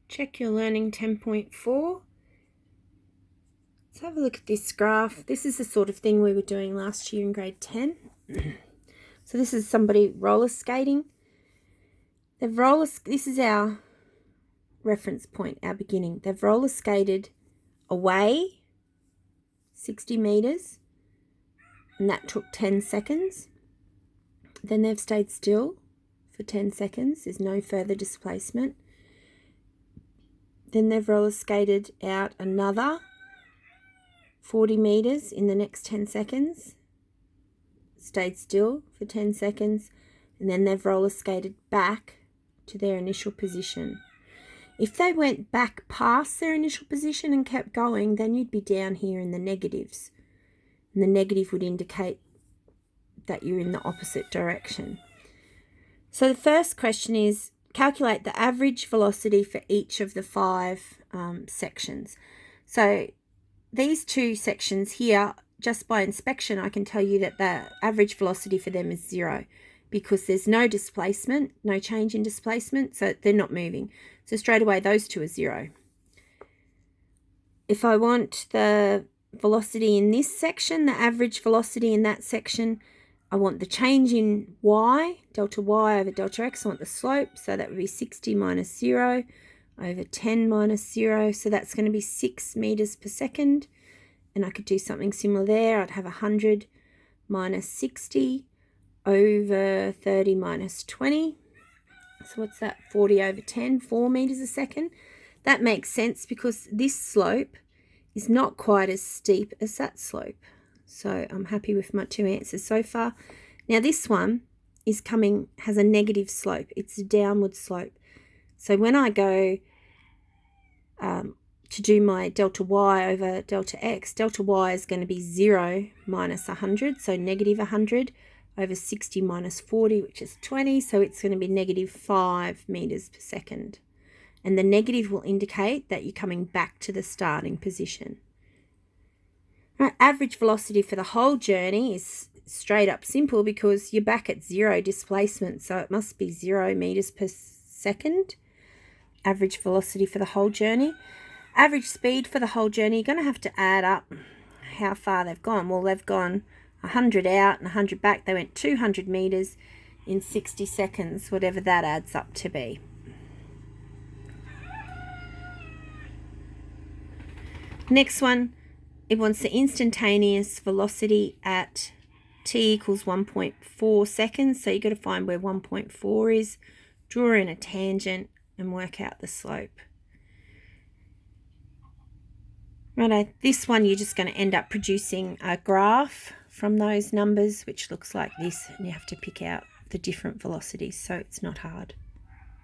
Check your learning 10.4. Let's have a look at this graph. This is the sort of thing we were doing last year in grade 10. So this is somebody roller skating. This is our reference point, our beginning. They've roller skated away 60 meters, and that took 10 seconds. Then they've stayed still for 10 seconds. There's no further displacement. Then they've roller skated out another 40 meters in the next 10 seconds, stayed still for 10 seconds, and then they've roller skated back to their initial position. If they went back past their initial position and kept going, then you'd be down here in the negatives. And the negative would indicate that you're in the opposite direction. So the first question is, calculate the average velocity for each of the 5 sections. So these 2 sections here, just by inspection, I can tell you that the average velocity for them is 0 because there's no displacement, no change in displacement, so they're not moving. So straight away, those 2 are 0. If I want the velocity in this section, the average velocity in that section, I want the change in y, delta y over delta x. I want the slope, so that would be 60 minus 0 over 10 minus 0. So that's going to be 6 meters per second. And I could do something similar there. I'd have 100 minus 60 over 30 minus 20. So what's that? 40 over 10, 4 meters a second. That makes sense because this slope is not quite as steep as that slope. So I'm happy with my 2 answers so far. Now this one has a negative slope. It's a downward slope. So when I go to do my delta y over delta x, delta y is going to be 0 minus 100. So negative 100 over 60 minus 40, which is 20. So it's going to be negative 5 meters per second. And the negative will indicate that you're coming back to the starting position. Right, average velocity for the whole journey is straight up simple because you're back at 0 displacement, so it must be 0 meters per second. Average velocity for the whole journey. Average speed for the whole journey, you're going to have to add up how far they've gone. Well, they've gone 100 out and 100 back. They went 200 meters in 60 seconds, whatever that adds up to be. Next one. It wants the instantaneous velocity at t equals 1.4 seconds. So you've got to find where 1.4 is, draw in a tangent and work out the slope. Righto, this one you're just going to end up producing a graph from those numbers, which looks like this, and you have to pick out the different velocities, so it's not hard.